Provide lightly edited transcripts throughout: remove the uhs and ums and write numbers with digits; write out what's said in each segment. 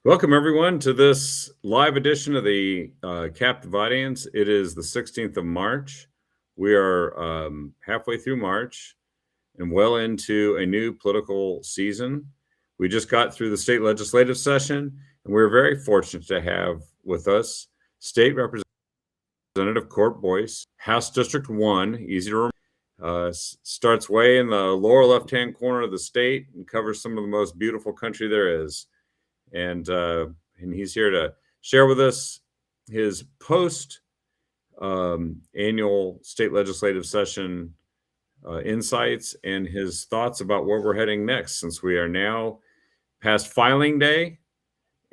Welcome, everyone, to this live edition of the Captive Audience. It is the 16th of March. We are halfway through March and well into a new political season. We just got through the state legislative session, and we're very fortunate to have with us State Representative Court Boyce, House District 1, easy to remember. Starts way in the lower left-hand corner of the state and covers some of the most beautiful country there is. And he's here to share with us his post annual state legislative session insights and his thoughts about where we're heading next, since we are now past filing day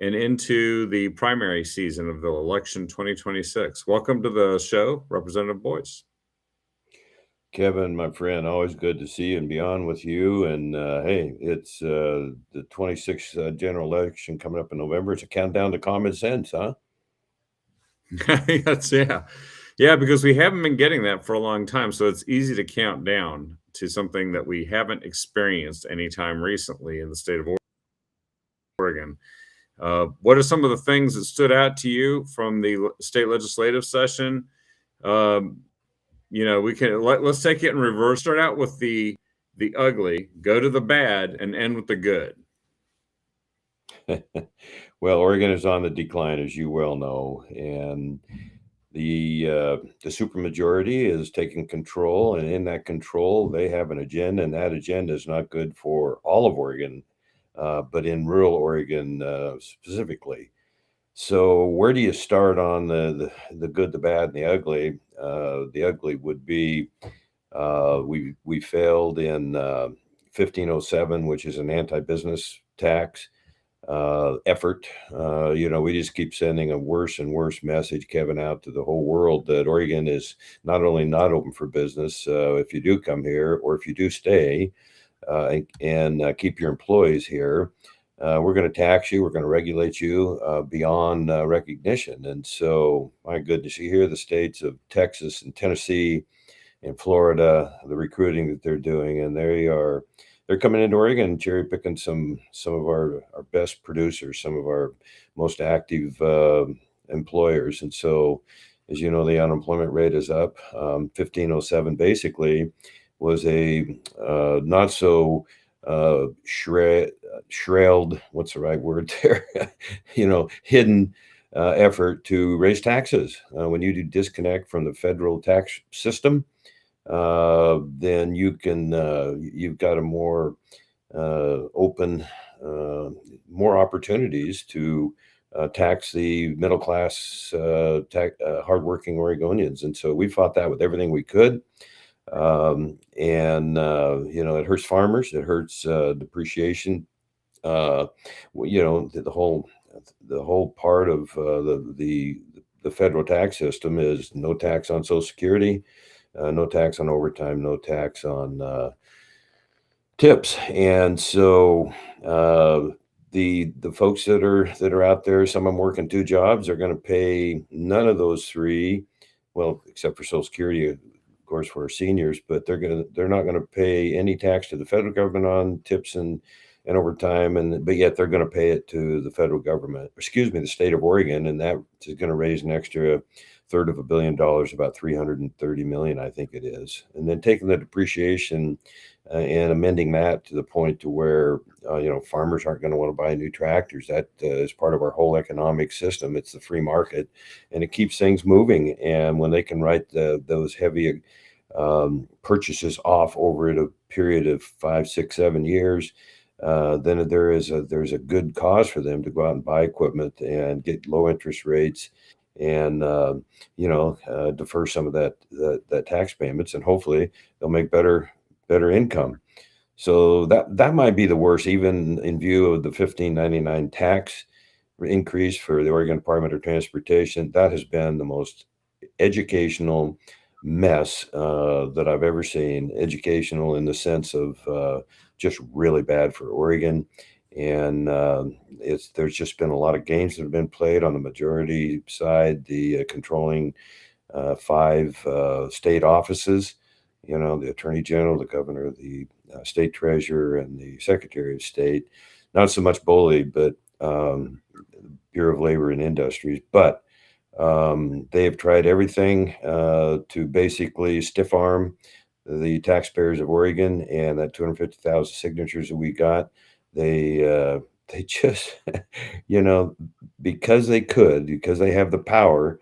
and into the primary season of the election 2026. Welcome to the show, Representative Boyce. Kevin, my friend, always good to see you and be on with you. And hey, it's the 26th general election coming up in November. It's a countdown to common sense, huh? Yeah, because we haven't been getting that for a long time. So it's easy to count down to something that we haven't experienced anytime recently in the state of Oregon. What are some of the things that stood out to you from the state legislative session? Let's take it in reverse. Start out with the ugly, go to the bad, and end with the good. Well, Oregon is on the decline, as you well know, and the supermajority is taking control, and in that control, they have an agenda, and that agenda is not good for all of Oregon, but in rural Oregon specifically. So where do you start on the good, the bad, and the ugly? The ugly would be we failed in 1507, which is an anti-business tax effort. We just keep sending a worse and worse message, Kevin, out to the whole world that Oregon is not only not open for business if you do come here or if you do stay and keep your employees here. We're going to tax you. We're going to regulate you beyond recognition. And so, my goodness, you hear the states of Texas and Tennessee and Florida, the recruiting that they're doing, and they're coming into Oregon, cherry picking some of our best producers, some of our most active employers. And so, as you know, the unemployment rate is up. 1507 basically was a not so shriveled, what's the right word there? Hidden effort to raise taxes. When you do disconnect from the federal tax system, then you've got a more open, more opportunities to tax the middle class, hardworking Oregonians. And so we fought that with everything we could. It hurts farmers, it hurts depreciation. The whole part of the federal tax system is no tax on Social Security, no tax on overtime, no tax on tips. And so the folks that are out there, some of them working two jobs, are going to pay none of those three, well, except for Social Security, of course, for our seniors, but they're not going to pay any tax to the federal government on tips and overtime, but yet they're going to pay it to the federal government, the state of Oregon, and that is going to raise an extra third of $1 billion, about $330 million, I think it is. And then taking the depreciation and amending that to the point to where farmers aren't going to want to buy new tractors. That is part of our whole economic system. It's the free market, and it keeps things moving. And when they can write those heavy purchases off over a period of 5, 6, 7 years, then there's a good cause for them to go out and buy equipment and get low interest rates and defer some of that tax payments, and hopefully they'll make better income. So that might be the worst, even in view of the 1599 tax increase for the Oregon Department of Transportation. That has been the most educational mess that I've ever seen. Educational in the sense of just really bad for Oregon. And there's just been a lot of games that have been played on the majority side, the controlling 5 state offices, the Attorney General, the Governor, the State Treasurer, and the Secretary of State. Not so much bullied, but Bureau of Labor and Industries, but they have tried everything to basically stiff arm the taxpayers of Oregon, and that 250,000 signatures that we got, they just, you know, because they could, because they have the power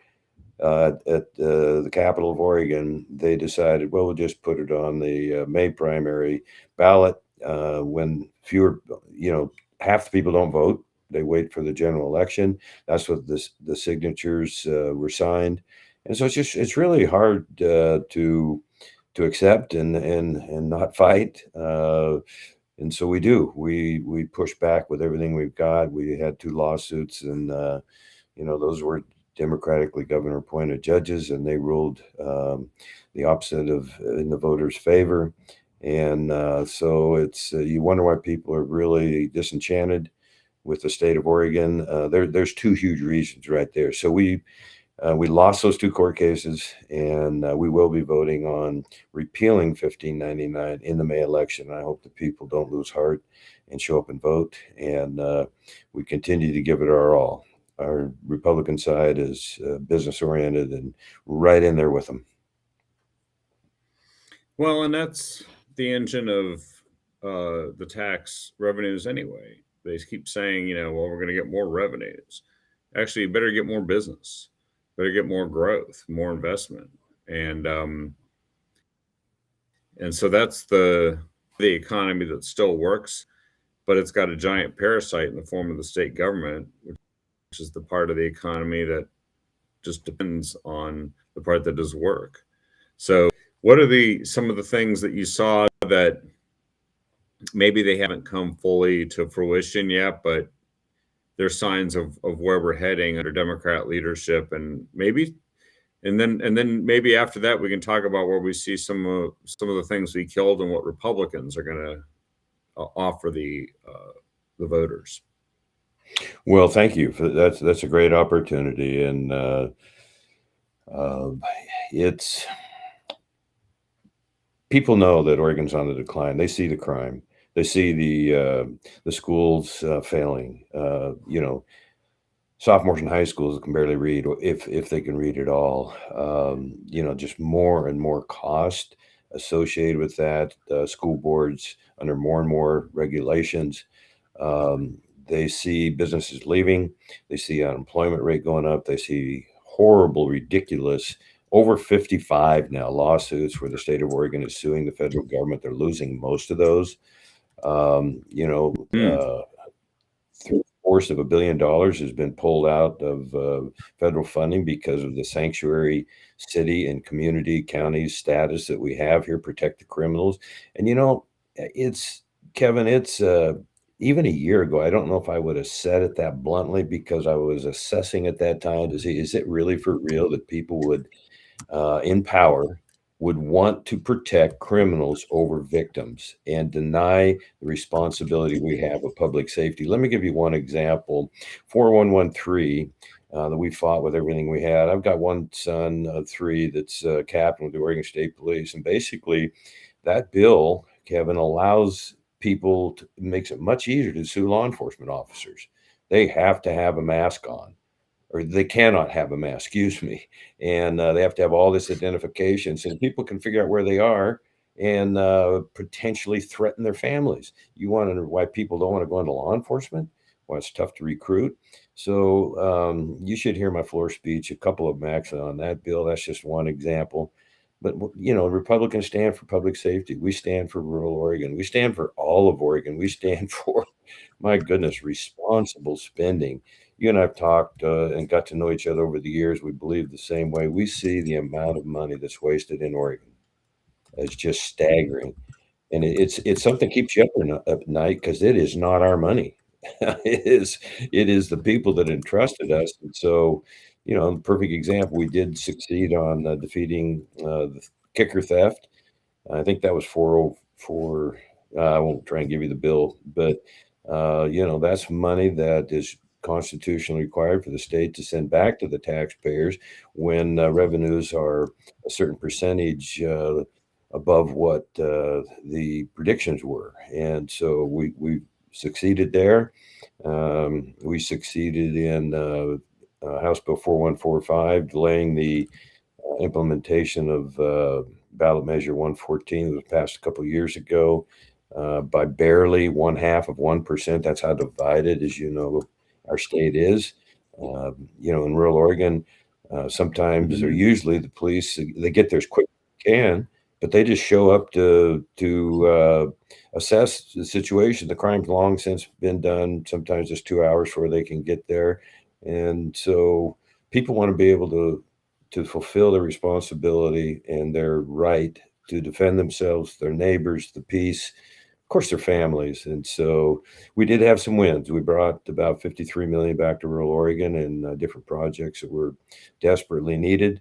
at the capital of Oregon, they decided, well, we'll just put it on the May primary ballot when fewer, half the people don't vote. They wait for the general election. That's what the signatures were signed, and so it's really hard to accept and not fight. And so we push back with everything we've got. We had 2 lawsuits, and those were democratically governor appointed judges, and they ruled the opposite of in the voters' favor. And so it's you wonder why people are really disenchanted with the state of Oregon. There's 2 huge reasons right there. So we lost those 2 court cases, and we will be voting on repealing 1599 in the May election. I hope the people don't lose heart and show up and vote. And we continue to give it our all. Our Republican side is business oriented and right in there with them. Well, and that's the engine of the tax revenues anyway. They keep saying, well, we're going to get more revenues. Actually, you better get more business, better get more growth, more investment, and so that's the economy that still works, but it's got a giant parasite in the form of the state government, which is the part of the economy that just depends on the part that does work. So what are some of the things that you saw that maybe they haven't come fully to fruition yet, but there's signs of where we're heading under Democrat leadership, and then maybe after that we can talk about where we see some of the things we killed and what Republicans are going to offer the voters. Well, thank you for that's a great opportunity, and it's people know that Oregon's on the decline. They see the crime. They see the schools failing. Sophomores in high schools can barely read, or if they can read at all. Just more and more cost associated with that. School boards under more and more regulations. They see businesses leaving. They see unemployment rate going up. They see horrible, ridiculous, over 55 now lawsuits where the state of Oregon is suing the federal government. They're losing most of those. $3/4 of $1 billion has been pulled out of federal funding because of the sanctuary city and community county status that we have here, protect the criminals. And it's Kevin, it's even a year ago, I don't know if I would have said it that bluntly, because I was assessing at that time to see, is it really for real that people would in power would want to protect criminals over victims and deny the responsibility we have of public safety? Let me give you one example. 4113 that we fought with everything we had. I've got one son of 3 that's captain with the Oregon State Police, and basically that bill, Kevin, allows people makes it much easier to sue law enforcement officers. They have to have a mask on, or they cannot have a mask, excuse me. And they have to have all this identification so people can figure out where they are and potentially threaten their families. You want to know why people don't want to go into law enforcement? Why it's tough to recruit. So you should hear my floor speech, a couple of them actually on that bill. That's just one example. But, Republicans stand for public safety. We stand for rural Oregon. We stand for all of Oregon. We stand for, my goodness, responsible spending. You and I have talked and got to know each other over the years. We believe the same way. We see the amount of money that's wasted in Oregon as just staggering. And it's something that keeps you up at night, because it is not our money. It is the people that entrusted us. And so, the perfect example, we did succeed on defeating the kicker theft. I think that was 404. I won't try and give you the bill, but that's money that is constitutionally required for the state to send back to the taxpayers when revenues are a certain percentage above what the predictions were. And so we succeeded there. We succeeded in House Bill 4145, delaying the implementation of ballot measure 114 that was passed a couple years ago by barely 1/2 of 1%. That's how divided, as you know, our state is. In rural Oregon, sometimes or usually the police, they get there as quick as they can, but they just show up to assess the situation. The crime's long since been done. Sometimes it's 2 hours before they can get there. And so people want to be able to fulfill their responsibility and their right to defend themselves, their neighbors, the peace, of course, their families. And so we did have some wins. We brought about 53 million back to rural Oregon in different projects that were desperately needed.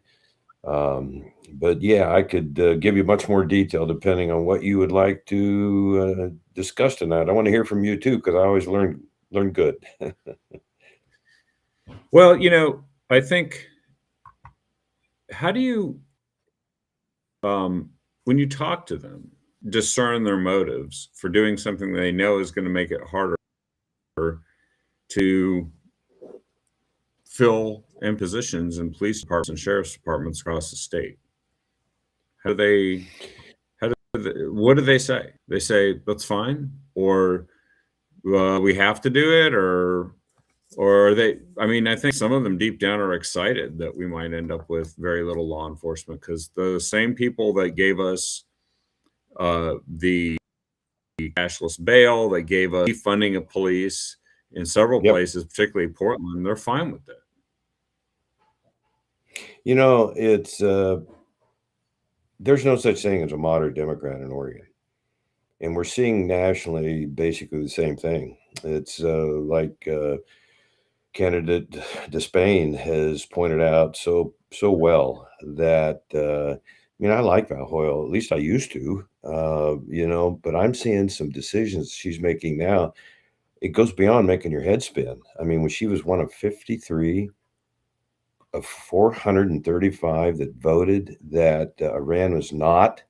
But yeah, I could give you much more detail depending on what you would like to discuss tonight. I want to hear from you too, because I always learn good. Well, I think, how do you, when you talk to them, discern their motives for doing something they know is going to make it harder to fill in positions in police departments and sheriff's departments across the state? What do they say? They say, that's fine, or we have to do it, or are they, I think some of them deep down are excited that we might end up with very little law enforcement, because the same people that gave us the cashless bail, that gave us defunding of police in several places, particularly Portland, they're fine with that. It's there's no such thing as a moderate Democrat in Oregon. And we're seeing nationally basically the same thing. It's like candidate Despain has pointed out so well that, I like Val Hoyle, at least I used to, but I'm seeing some decisions she's making now. It goes beyond making your head spin. When she was one of 53 of 435 that voted that Iran was not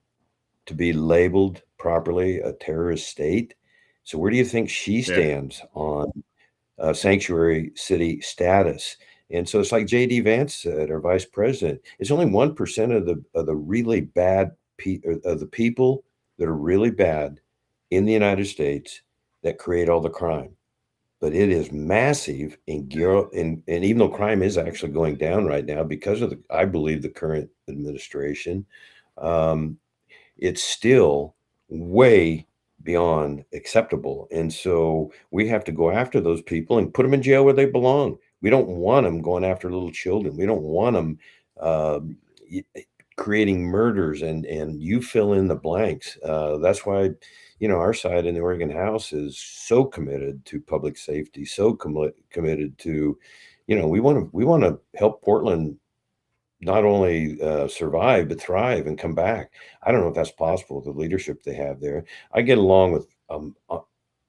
to be labeled properly a terrorist state. So where do you think she stands on sanctuary city status? And so it's like J.D. Vance said, our vice president, it's only 1% of the really bad of the people that are really bad in the United States that create all the crime. But it is massive, and even though crime is actually going down right now because of I believe, the current administration, it's still way beyond acceptable. And so we have to go after those people and put them in jail where they belong. We don't want them going after little children. We don't want them creating murders, and you fill in the blanks. That's why, our side in the Oregon House is so committed to public safety, so committed to, we want to help Portland not only survive, but thrive and come back. I don't know if that's possible with the leadership they have there. I get along with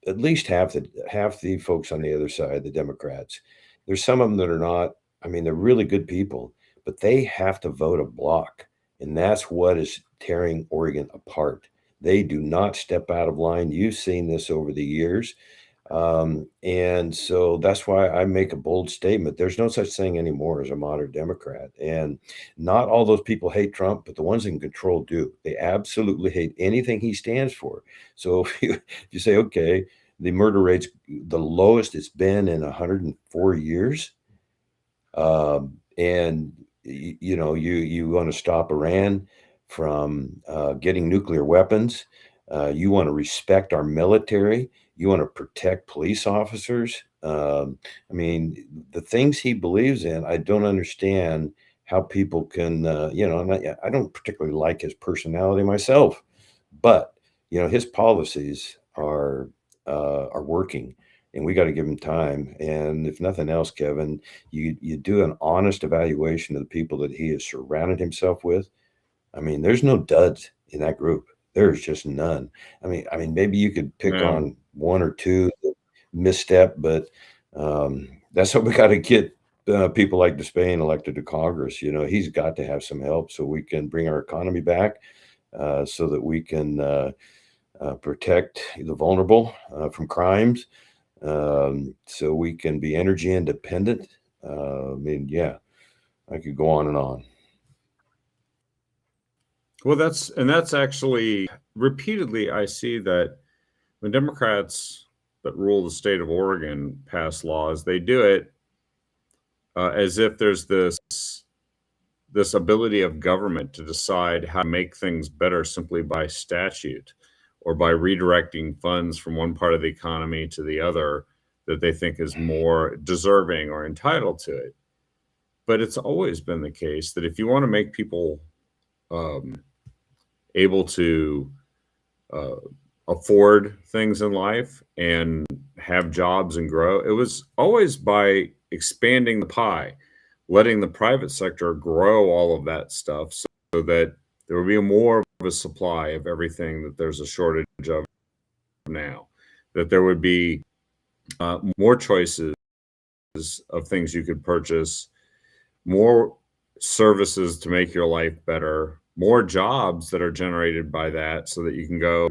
at least half the folks on the other side, the Democrats. There's some of them that are not. They're really good people, but they have to vote a block. And that's what is tearing Oregon apart. They do not step out of line. You've seen this over the years. And so that's why I make a bold statement. There's no such thing anymore as a moderate Democrat. And not all those people hate Trump, but the ones in control do. They absolutely hate anything he stands for. So if you say, okay, the murder rate's the lowest it's been in 104 years. And you want to stop Iran from getting nuclear weapons. You want to respect our military. You want to protect police officers. The things he believes in, I don't understand how people can, I don't particularly like his personality myself, but, his policies are working. And we got to give him time. And if nothing else, Kevin, you do an honest evaluation of the people that he has surrounded himself with. There's no duds in that group. There's just none. Maybe you could pick on one or two misstep, but that's what we got to get people like Despain elected to Congress. He's got to have some help so we can bring our economy back, so that we can protect the vulnerable from crimes, so we can be energy independent. I mean, yeah, I could go on and on. Well, that's actually repeatedly I see that when Democrats that rule the state of Oregon pass laws, they do it as if there's this ability of government to decide how to make things better simply by statute or by redirecting funds from one part of the economy to the other that they think is more deserving or entitled to it. But it's always been the case that if you want to make people able to uh, afford things in life and have jobs and grow, it was always by expanding the pie, letting the private sector grow all of that stuff so that there would be more of a supply of everything that there's a shortage of now, that there would be more choices of things you could purchase, more services to make your life better, more jobs that are generated by that so that you can go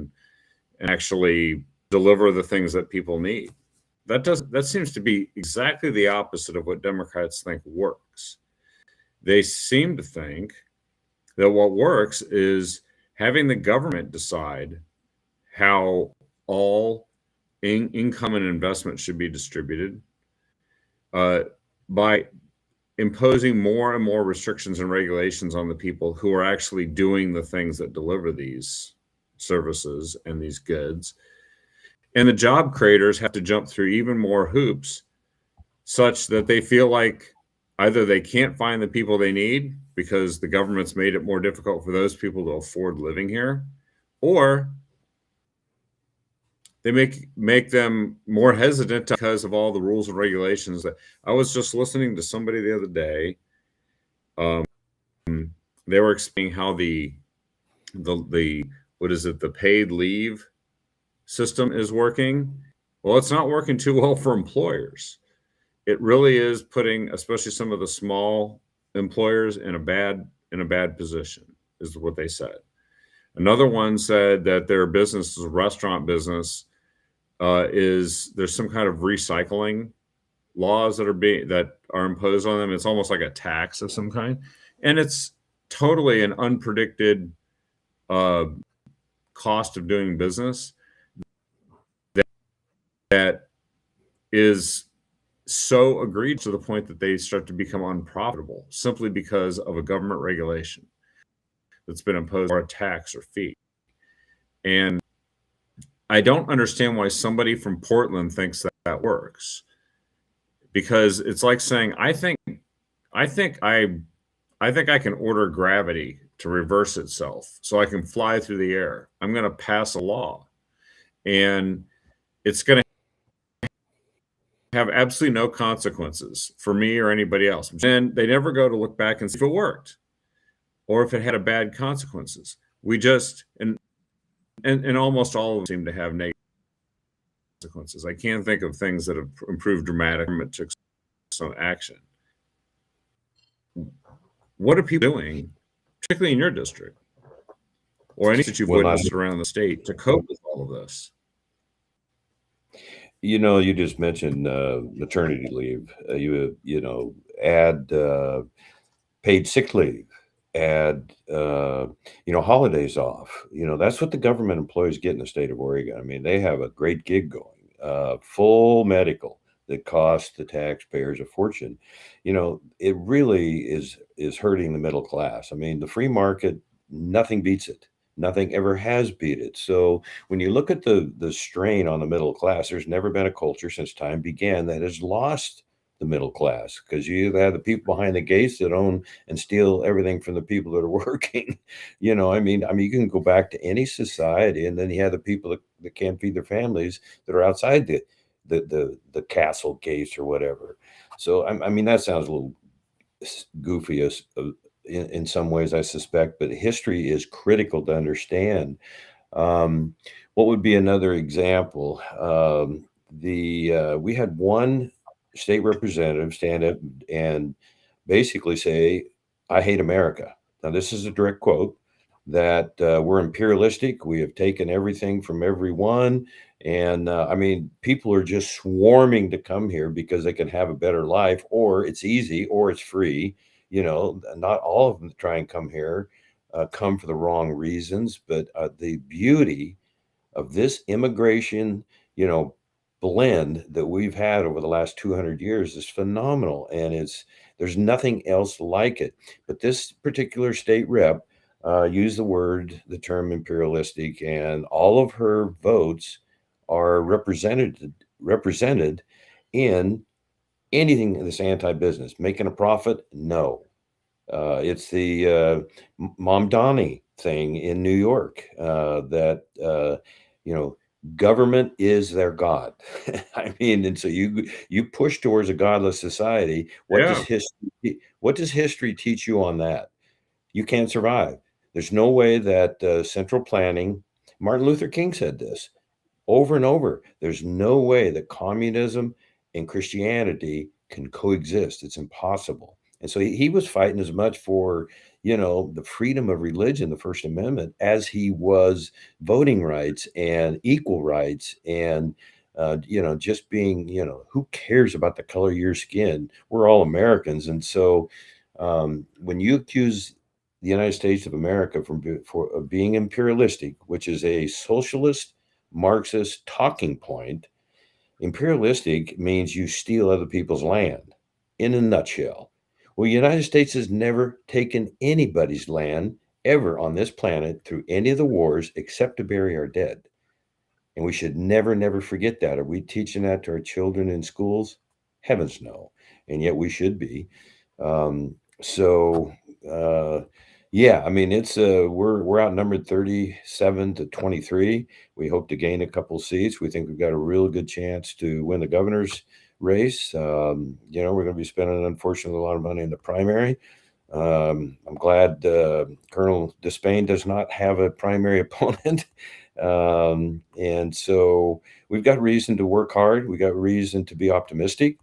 and actually deliver the things that people need. That seems to be exactly the opposite of what Democrats think works. They seem to think that what works is having the government decide how all income and investment should be distributed by imposing more and more restrictions and regulations on the people who are actually doing the things that deliver these services and these goods. And the job creators have to jump through even more hoops such that they feel like either they can't find the people they need because the government's made it more difficult for those people to afford living here, or they make them more hesitant because of all the rules and regulations. That I was just listening to somebody the other day. They were explaining how the what is it, the paid leave system is working. Well, it's not working too well for employers. It really is putting, especially some of the small employers, in a bad position, is what they said. Another one said that their business, is a restaurant business, there's some kind of recycling laws that are imposed on them. It's almost like a tax of some kind, and it's totally an unpredicted cost of doing business that is so agreed to the point that they start to become unprofitable simply because of a government regulation that's been imposed, or a tax or fee. And I don't understand why somebody from Portland thinks that works, because it's like saying, I think I can order gravity to reverse itself so I can fly through the air. I'm going to pass a law, and it's going to have absolutely no consequences for me or anybody else. And they never go to look back and see if it worked or if it had a bad consequences. We just, and almost all of them seem to have negative consequences. I can't think of things that have improved dramatically. It took some action. What are people doing, particularly in your district or any that you've witnessed around the state, to cope with all of this? You know, you just mentioned maternity leave. Add paid sick leave, add holidays off. That's what the government employees get in the state of Oregon. I mean, they have a great gig going, full medical that costs the taxpayers a fortune. It really is hurting the middle class. I mean, the free market, nothing beats it. Nothing ever has beat it. So when you look at the strain on the middle class, there's never been a culture since time began that has lost the middle class, because you have the people behind the gates that own and steal everything from the people that are working. I mean, you can go back to any society, and then you have the people that can't feed their families that are outside the castle gates or whatever. So I mean, that sounds a little goofy in some ways, I suspect, but history is critical to understand. What would be another example? We had one state representative stand up and basically say, "I hate America." Now, this is a direct quote. that we're imperialistic. We have taken everything from everyone. And I mean, people are just swarming to come here because they can have a better life, or it's easy, or it's free. You know, not all of them that try and come here come for the wrong reasons. But the beauty of this immigration, you know, blend that we've had over the last 200 years is phenomenal, and there's nothing else like it. But this particular state rep used the term imperialistic, and all of her votes are represented in anything that's anti-business. Making a profit, no. It's the Mamdani thing in New York that you know, government is their god. I mean, and so you push towards a godless society. Yeah. What does history teach you on that? You can't survive. There's no way that central planning. Martin Luther King said this over and over. There's no way that communism and Christianity can coexist. It's impossible. And so he was fighting as much for, you know, the freedom of religion, the First Amendment, as he was voting rights and equal rights and, you know, just being, you know, who cares about the color of your skin? We're all Americans. And so when you accuse the United States of America of being imperialistic, which is a socialist Marxist talking point, imperialistic means you steal other people's land in a nutshell. Well, the United States has never taken anybody's land ever on this planet through any of the wars except to bury our dead. And we should never, never forget that. Are we teaching that to our children in schools? Heavens no. And yet we should be. So yeah, I mean, it's we're outnumbered 37-23. We hope to gain a couple seats. We think we've got a real good chance to win the governor's race. You know, we're going to be spending, unfortunately, a lot of money in the primary. I'm glad Colonel Despain does not have a primary opponent. And so we've got reason to work hard. We got reason to be optimistic.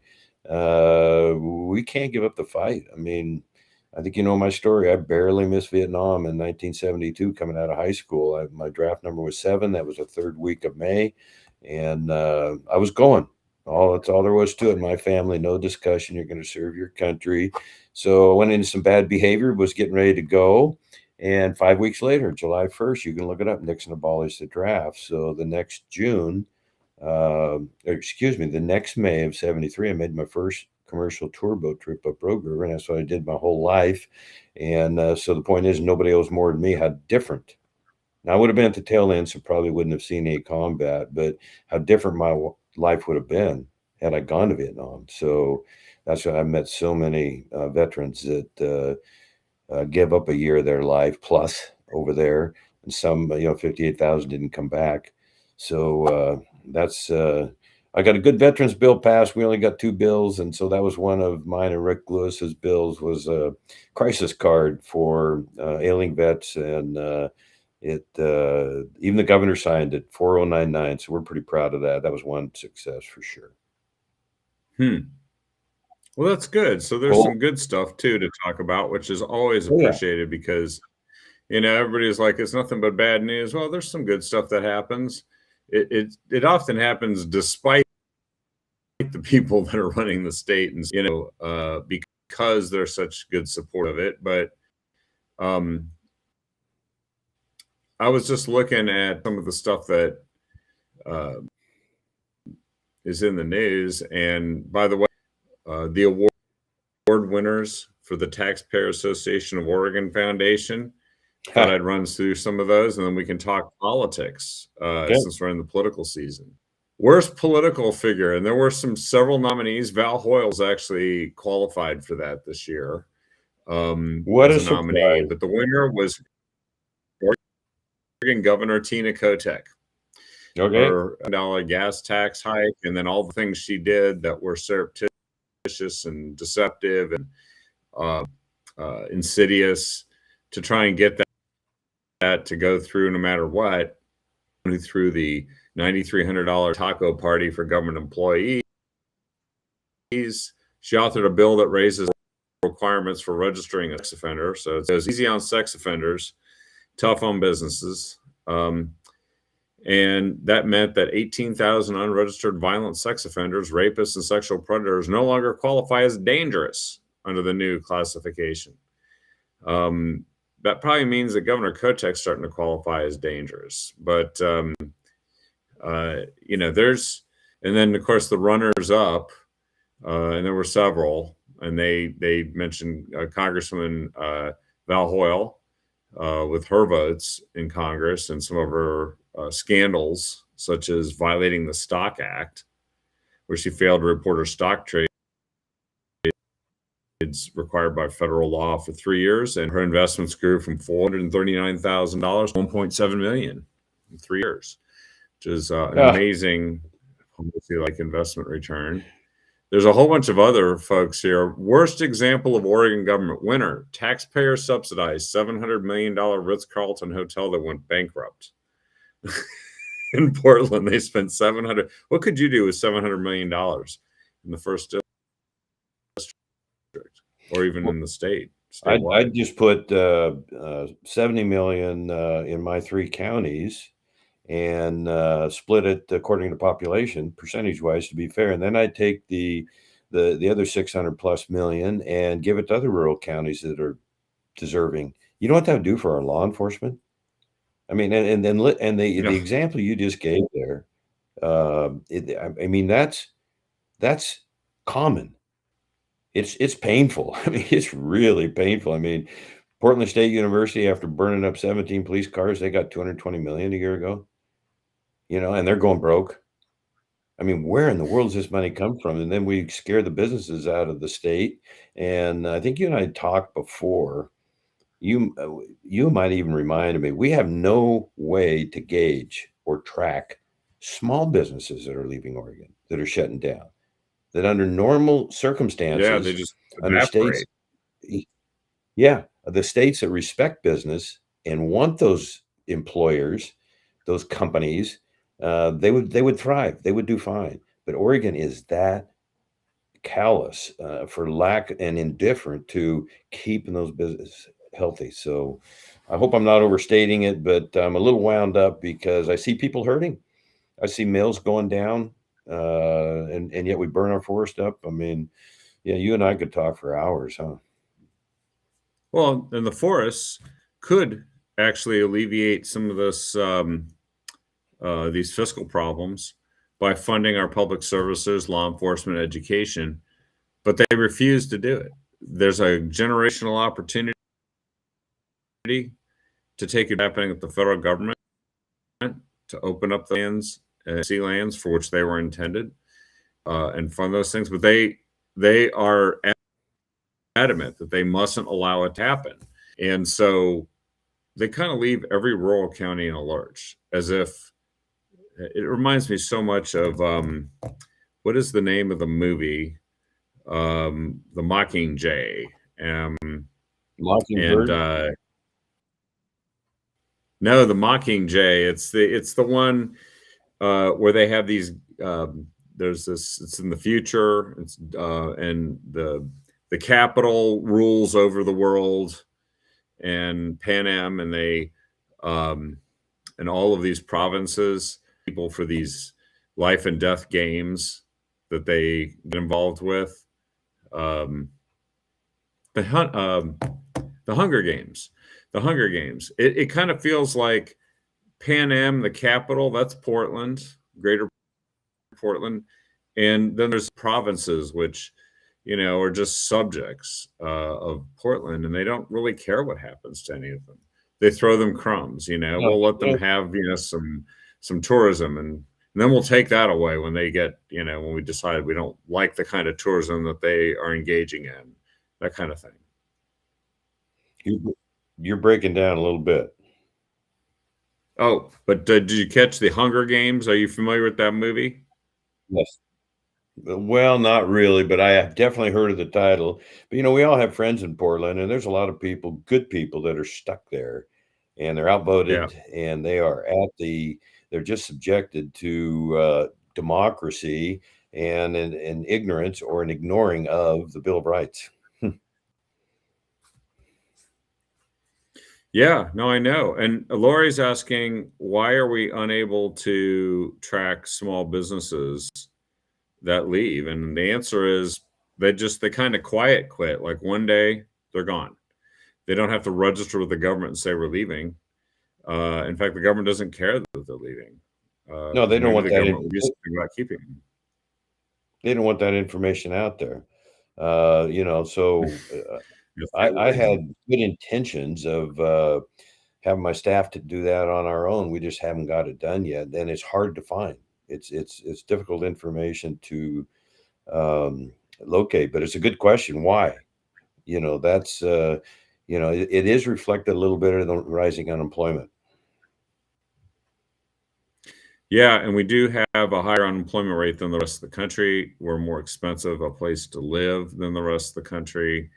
We can't give up the fight. I mean, I think you know my story. I barely missed Vietnam in 1972 coming out of high school. My draft number was 7. That was the third week of May. And I was going. That's all there was to it. My family, no discussion. You're going to serve your country. So I went into some bad behavior, was getting ready to go. And 5 weeks later, July 1st, you can look it up, Nixon abolished the draft. So the next June, the next May of 73, I made my first commercial tour boat trip up Rogue River, and that's what I did my whole life. And so the point is, nobody owes more than me. How different. Now, I would have been at the tail end, so probably wouldn't have seen any combat, but how different my life would have been had I gone to Vietnam. So that's why I met so many veterans that give up a year of their life plus over there, and some, 58,000 didn't come back. So that's I got a good veterans bill passed. We only got 2 bills, and so that was one of mine and Rick Lewis's bills, was a crisis card for ailing vets, and even the governor signed it, 4099. So we're pretty proud of that. That was one success for sure. Well, that's good. So there's some good stuff too to talk about, which is always appreciated because, everybody's like, it's nothing but bad news. Well, there's some good stuff that happens. It often happens despite the people that are running the state, and because there's such good support of it. But I was just looking at some of the stuff that is in the news, and by the way, the award winners for the Taxpayer Association of Oregon Foundation. Thought I'd run through some of those, and then we can talk politics since we're in the political season. Worst political figure, and there were several nominees. Val Hoyles actually qualified for that this year. What as a nominee, surprise. but the winner was Oregon Governor Tina Kotek. Okay. Her $1 gas tax hike, and then all the things she did that were surreptitious and deceptive and insidious to try and get that to go through no matter what. Through the $9,300 taco party for government employees, she authored a bill that raises requirements for registering a sex offender. So it's easy on sex offenders tough on businesses. And that meant that 18,000 unregistered violent sex offenders, rapists, and sexual predators no longer qualify as dangerous under the new classification. That probably means that Governor Kotek's starting to qualify as dangerous. But, there's, and then of course the runners up, and there were several, and they mentioned Congresswoman Val Hoyle with her votes in Congress and some of her scandals, such as violating the Stock Act, where she failed to report her stock trades required by federal law for 3 years, and her investments grew from $439,000 to $1.7 million in 3 years, which is an amazing, like investment return. There's a whole bunch of other folks here. Worst example of Oregon government winner: taxpayer subsidized $700 million Ritz-Carlton hotel that went bankrupt. In Portland, they spent 700. What could you do with $700 million in the first district, or even in the state? I'd just put 70 million in my 3 counties and split it according to population, percentage-wise, to be fair. And then I'd take the other 600 plus million and give it to other rural counties that are deserving. You know what that would do for our law enforcement? I mean, and the example you just gave there, I mean, that's common. It's painful. I mean, it's really painful. I mean, Portland State University, after burning up 17 police cars, they got 220 million a year ago. And they're going broke. I mean, where in the world does this money come from? And then we scare the businesses out of the state. And I think you and I talked before. You might even reminded me, we have no way to gauge or track small businesses that are leaving Oregon, that are shutting down, that under normal circumstances, they just under states, the states that respect business and want those employers, those companies, they would thrive. They would do fine. But Oregon is that callous for lack and indifferent to keeping those businesses healthy. So I hope I'm not overstating it, but I'm a little wound up because I see people hurting. I see mills going down, and yet we burn our forest up. I mean, yeah, you and I could talk for hours, huh? Well, and the forests could actually alleviate some of this, these fiscal problems by funding our public services, law enforcement, education, but they refuse to do it. There's a generational opportunity to take it happening with the federal government to open up the lands, sea lands for which they were intended, and fund those things. But they are adamant that they mustn't allow it to happen. And so they kind of leave every rural county in a lurch, as if it reminds me so much of what is the name of the movie? The Mockingjay. Mockingbird? No, the Mockingjay. It's the one where they have these. There's this. It's in the future. It's and the capital rules over the world, and Pan Am, and they and all of these provinces, people for these life and death games that they get involved with. The Hunger Games. The Hunger Games. It kind of feels like Pan Am, the capital, that's Portland, greater Portland. And then there's provinces, which, are just subjects of Portland, and they don't really care what happens to any of them. They throw them crumbs, we'll let them have, some tourism, and then we'll take that away when they get, when we decide we don't like the kind of tourism that they are engaging in, that kind of thing. You're breaking down a little bit. Oh, but did you catch the Hunger Games? Are you familiar with that movie? Yes. Well, not really, but I have definitely heard of the title. But, we all have friends in Portland, and there's a lot of people, good people, that are stuck there, and they're outvoted, and they're just subjected to democracy and ignorance or an ignoring of the Bill of Rights. Yeah, no, I know. And Lori's asking, why are we unable to track small businesses that leave? And the answer is they kind of quiet quit. Like one day they're gone. They don't have to register with the government and say we're leaving. In fact, the government doesn't care that they're leaving No, because they don't maybe want the that. government will do something about keeping them. They don't want that information out there. So Yes, they I really had don't. good intentions of having my staff to do that on our own. We just haven't got it done yet. And it's hard to find. It's difficult information to locate, but it's a good question. Why? That's it is reflected a little bit of the rising unemployment. Yeah, and we do have a higher unemployment rate than the rest of the country. We're more expensive a place to live than the rest of the country,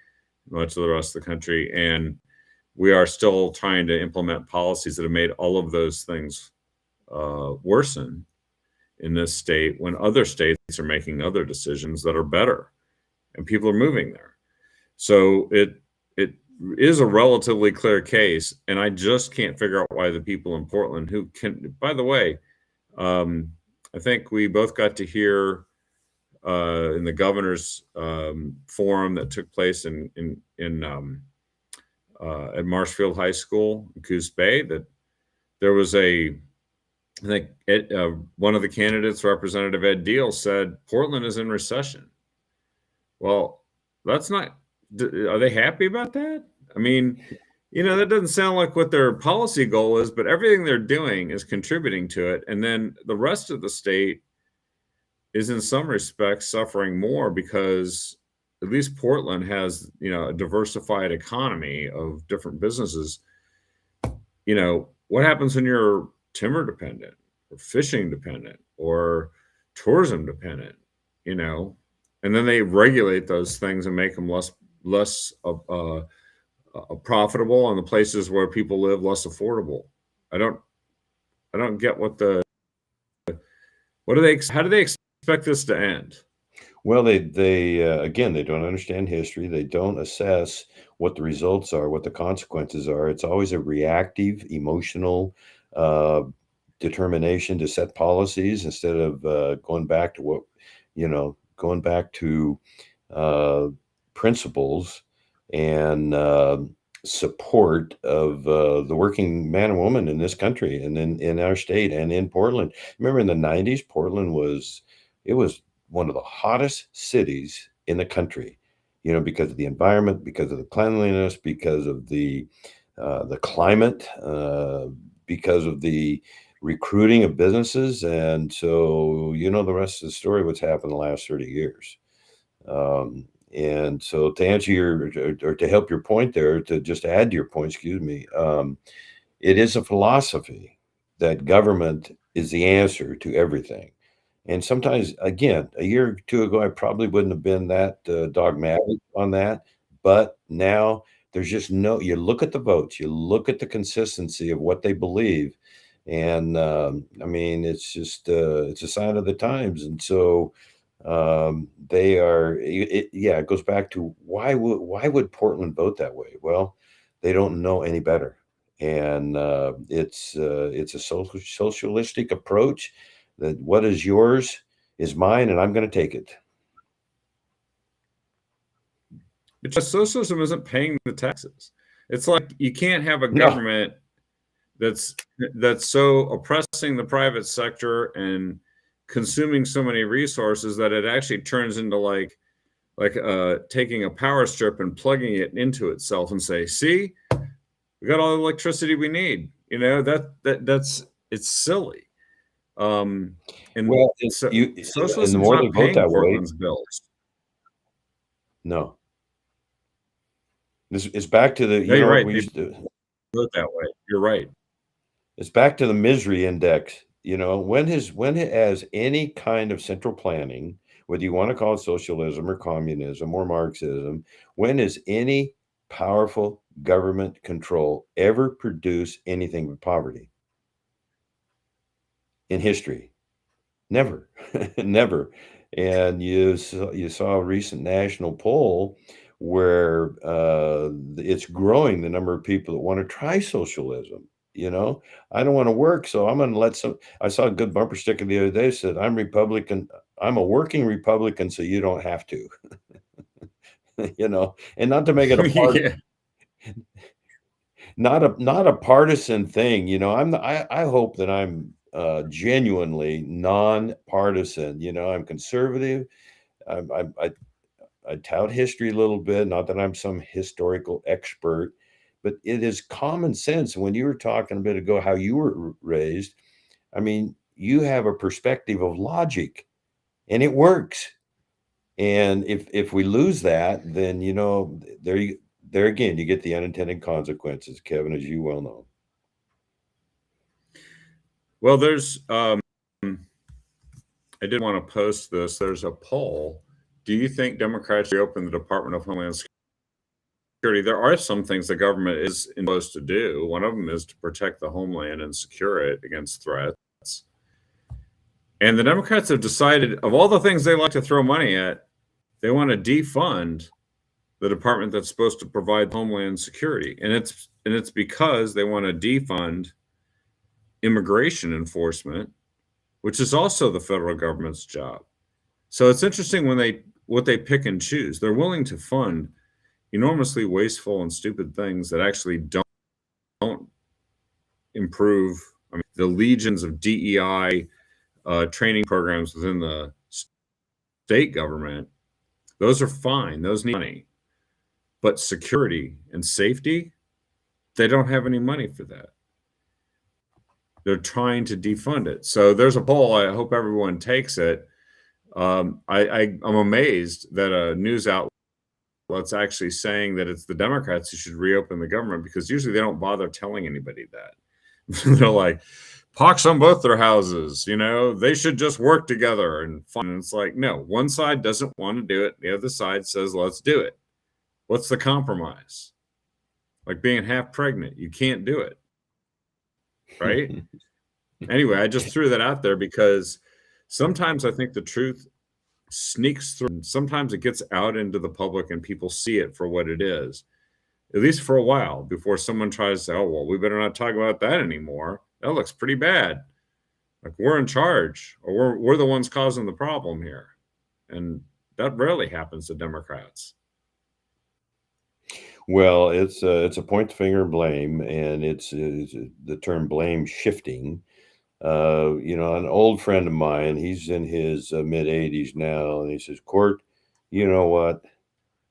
much of the rest of the country. And we are still trying to implement policies that have made all of those things worsen in this state when other states are making other decisions that are better and people are moving there. So it is a relatively clear case, and I just can't figure out why the people in Portland who can. By the way, um, I think we both got to hear in the governor's forum that took place at Marshfield High School in Coos Bay that there was I think one of the candidates, Representative Ed Deal, said Portland is in recession. Well, that's not. Are they happy about that? I mean, that doesn't sound like what their policy goal is, but everything they're doing is contributing to it. And then the rest of the state is, in some respects, suffering more because at least Portland has, a diversified economy of different businesses. What happens when you're timber dependent or fishing dependent or tourism dependent, you know, and then they regulate those things and make them less profitable, and the places where people live less affordable. I don't I don't get how do they expect this to end? Well, they again, they don't understand history. They don't assess what the results are, what the consequences are. It's always a reactive, emotional uh, determination to set policies instead of going back to going back to uh, principles and support of the working man and woman in this country and in our state and in Portland. Remember in the 90s, Portland was one of the hottest cities in the country, because of the environment, because of the cleanliness, because of the climate, because of the recruiting of businesses. And so, the rest of the story, what's happened the last 30 years. And so to answer or to help your point there, to just add to your point, excuse me, it is a philosophy that government is the answer to everything. And sometimes, again, a year or two ago, I probably wouldn't have been that dogmatic on that. But now there's just you look at the votes, you look at the consistency of what they believe. And I mean, it's a sign of the times. And so they are, yeah, it goes back to why would Portland vote that way? Well, they don't know any better. And it's a socialistic approach that what is yours is mine, and I'm going to take it. Because socialism isn't paying the taxes. It's like you can't have a No, government that's that's so oppressing the private sector and consuming so many resources that it actually turns into like taking a power strip and plugging it into itself and say, see, we got all the electricity we need. That's it's silly. Um, and well, so and the socialism is more they not vote paying that way, Portland's bills. no, this is back to the Yeah, you're what right. we They used to. do it that way. You're right. It's back to the misery index. When has any kind of central planning, whether you want to call it socialism or communism or Marxism, when has any powerful government control ever produced anything but poverty in history? Never, never. And you saw a recent national poll where it's growing the number of people that want to try socialism. You know, I don't want to work, so I'm going to let some. I saw a good bumper sticker the other day that said, "I'm Republican. I'm a working Republican, so you don't have to." You know, and not to make it a part, Yeah. not a partisan thing. You know, I hope that I'm genuinely nonpartisan. You know, I'm conservative. I tout history a little bit, not that I'm some historical expert, but it is common sense. When you were talking a bit ago how you were raised, I mean, you have a perspective of logic, and it works. And if we lose that, then you know there again you get the unintended consequences, Kevin, as you well know. Well, there's I did want to post this. There's a poll. Do you think Democrats reopen the Department of Homeland Security? There are some things the government is supposed to do. One of them is to protect the homeland and secure it against threats. And the Democrats have decided, of all the things they like to throw money at, they want to defund the department that's supposed to provide homeland security. And it's because they want to defund immigration enforcement, which is also the federal government's job. So it's interesting what they pick and choose. They're willing to fund enormously wasteful and stupid things that actually don't improve. I mean, the legions of DEI training programs within the state government, those are fine. Those need money. But security and safety, they don't have any money for that. They're trying to defund it. So there's a poll. I hope everyone takes it. I'm amazed that a news outlet's actually saying that it's the Democrats who should reopen the government, because usually they don't bother telling anybody that. They're like, pox on both their houses, you know, they should just work together and fun. And it's like, no, one side doesn't want to do it. The other side says, let's do it. What's the compromise? Like being half pregnant, you can't do it. Right? Anyway, I just threw that out there because sometimes I think the truth sneaks through. Sometimes it gets out into the public and people see it for what it is, at least for a while, before someone tries to say, oh, well, we better not talk about that anymore. That looks pretty bad. Like we're in charge, or we're the ones causing the problem here. And that rarely happens to Democrats. Well, it's a point the finger and blame, and it's the term blame shifting. You know, an old friend of mine, he's in his mid 80s now, and he says, Court, you know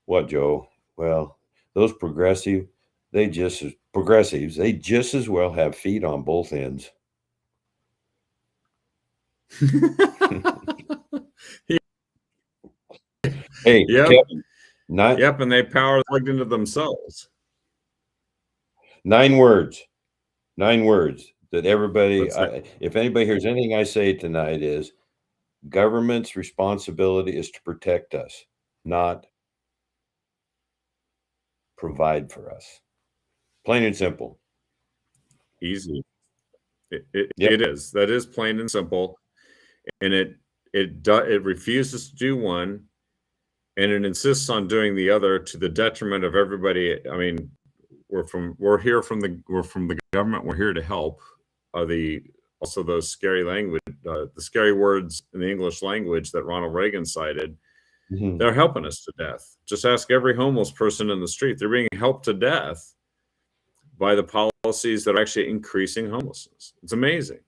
what, Joe? Well, those progressives, they just as well have feet on both ends. Hey, yep. Kevin, Yep, and they power plugged into themselves. 9 words that everybody, if anybody hears anything I say tonight, is government's responsibility is to protect us, not provide for us. Plain and simple. Easy. It is. That is plain and simple. And it refuses to do one, and it insists on doing the other to the detriment of everybody. I mean, we're here from the government. We're here to help. Also those scary language, the scary words in the English language that Ronald Reagan cited, they're helping us to death. Just ask every homeless person in the street. They're being helped to death by the policies that are actually increasing homelessness. It's amazing.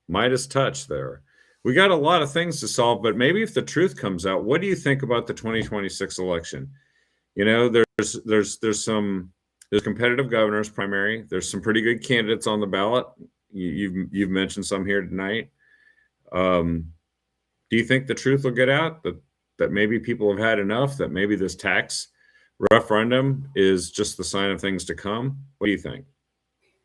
Midas touch there. We got a lot of things to solve, but maybe if the truth comes out, what do you think about the 2026 election? You know, there's competitive governor's primary. There's some pretty good candidates on the ballot. You've mentioned some here tonight. Do you think the truth will get out, that maybe people have had enough, that maybe this tax referendum is just the sign of things to come? What do you think?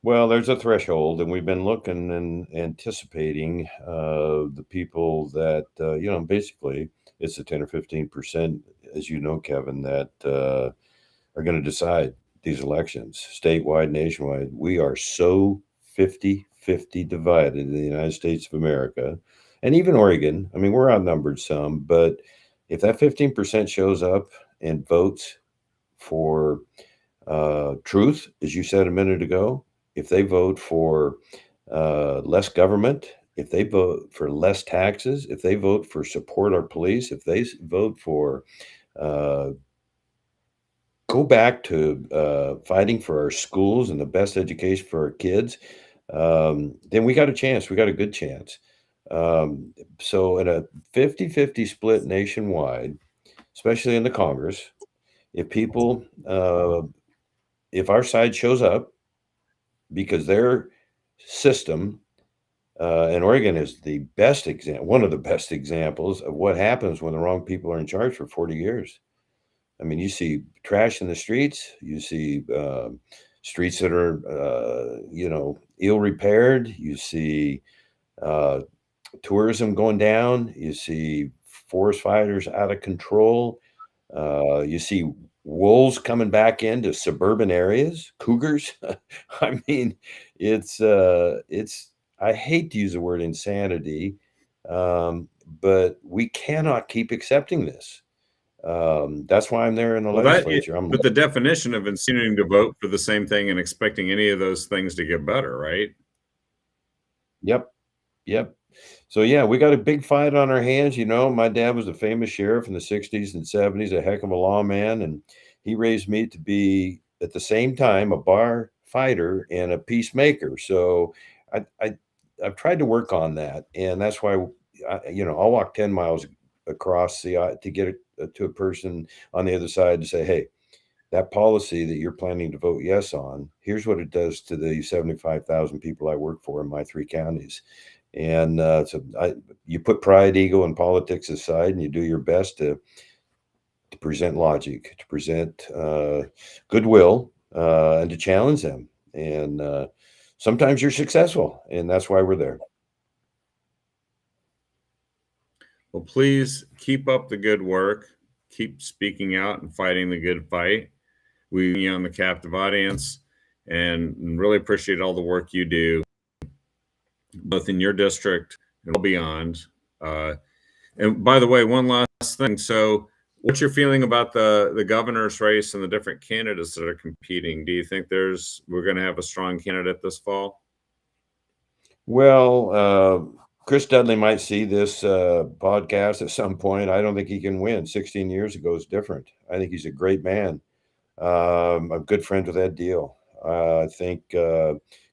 Well, there's a threshold, and we've been looking and anticipating the people that, you know, basically it's the 10 or 15%, as you know, Kevin, that are going to decide these elections, statewide, nationwide. We are so 50-50 divided in the United States of America, and even Oregon. I mean, we're outnumbered some, but if that 15% shows up and votes for truth, as you said a minute ago, if they vote for less government, if they vote for less taxes, if they vote for support our police, if they vote for uh, go back to fighting for our schools and the best education for our kids, then we got a chance. We got a good chance. So, in a 50-50 split nationwide, especially in the Congress, if people, if our side shows up, because their system, and Oregon is the best example, one of the best examples of what happens when the wrong people are in charge for 40 years. I mean, you see trash in the streets. You see streets that are, ill repaired. You see uh, tourism going down. You see forest fires out of control. You see wolves coming back into suburban areas, cougars. I mean, it's. I hate to use the word insanity, but we cannot keep accepting this. That's why I'm there in the Well, legislature. I'm but the definition of continuing to vote for the same thing and expecting any of those things to get better, right? Yep, yep. So yeah, we got a big fight on our hands. My dad was a famous sheriff in the 60s and 70s, a heck of a lawman, and he raised me to be at the same time a bar fighter and a peacemaker. So I've tried to work on that, and that's why I'll walk 10 miles across to get to a person on the other side to say, hey, that policy that you're planning to vote yes on, here's what it does to the 75,000 people I work for in my 3 counties. And you put pride, ego, and politics aside, and you do your best to present logic, to present goodwill, and to challenge them. And sometimes you're successful, and that's why we're there. Well, please keep up the good work. Keep speaking out and fighting the good fight. We on the captive audience and really appreciate all the work you do, both in your district and beyond. And by the way, one last thing. So, what's your feeling about the governor's race and the different candidates that are competing? Do you think we're going to have a strong candidate this fall? Well, Chris Dudley might see this podcast at some point. I don't think he can win. 16 years ago is different. I think he's a great man. I'm good friends with Ed Deal. I think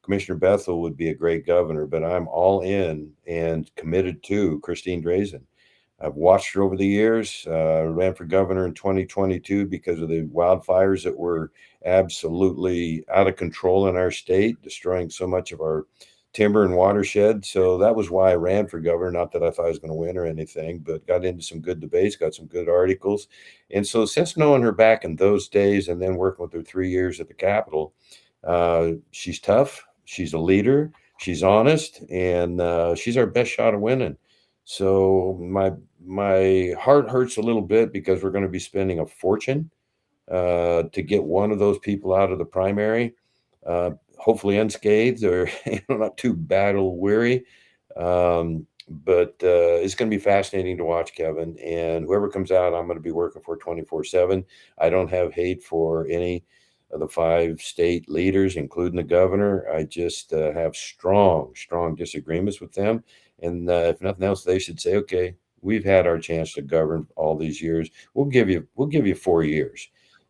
Commissioner Bethel would be a great governor, but I'm all in and committed to Christine Drazan. I've watched her over the years. Ran for governor in 2022 because of the wildfires that were absolutely out of control in our state, destroying so much of our timber and watershed. So that was why I ran for governor. Not that I thought I was going to win or anything, but got into some good debates, got some good articles. And so since knowing her back in those days and then working with her 3 years at the Capitol, she's tough. She's a leader. She's honest, and she's our best shot of winning. So my heart hurts a little bit because we're going to be spending a fortune to get one of those people out of the primary. Hopefully unscathed or not too battle weary. But it's going to be fascinating to watch, Kevin. And whoever comes out, I'm going to be working for 24/7. I don't have hate for any of the 5 state leaders, including the governor. I just have strong disagreements with them. And if nothing else, they should say, okay, we've had our chance to govern all these years. We'll give you 4 years.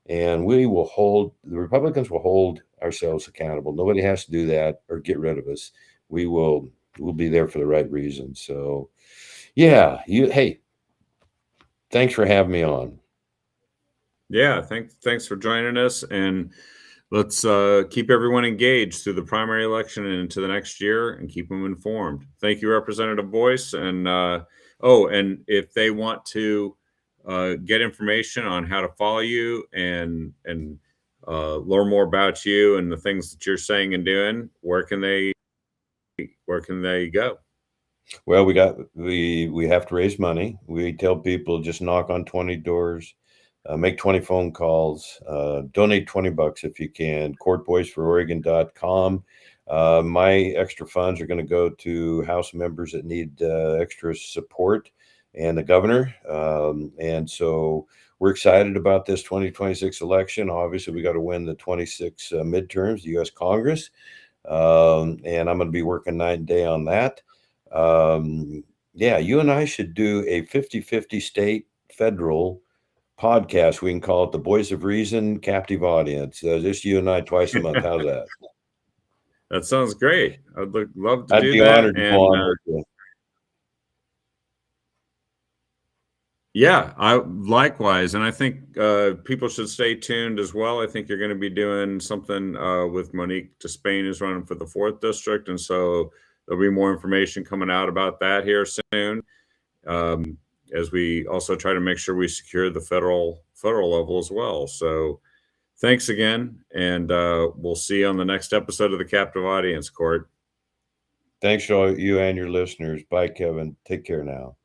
And the Republicans will hold ourselves accountable. Nobody has to do that or get rid of us. We'll be there for the right reason. So yeah, hey, thanks for having me on. Yeah, thanks for joining us, and let's keep everyone engaged through the primary election and into the next year, and keep them informed. Thank you, Representative Boyce. And and if they want to get information on how to follow you and learn more about you and the things that you're saying and doing, where can they go? Well, we have to raise money. We tell people just knock on 20 doors. Make 20 phone calls, donate $20 if you can, courtboysfororegon.com. My extra funds are going to go to House members that need extra support and the governor. And so we're excited about this 2026 election. Obviously, we got to win the 26 midterms, the U.S. Congress. And I'm going to be working night and day on that. Yeah, you and I should do a 50-50 state federal podcast. We can call it the Voice of Reason Captive Audience. Just you and I twice a month. How's that? That sounds great. I'd love to I'd do be that. honored to go on with you. Yeah, I likewise, and I think people should stay tuned as well. I think you're going to be doing something with Monique Despain, who's running for the 4th district, and so there'll be more information coming out about that here soon. As we also try to make sure we secure the federal level as well. So, thanks again, and we'll see you on the next episode of the Captive Audience, Court. Thanks to all you and your listeners. Bye, Kevin. Take care now.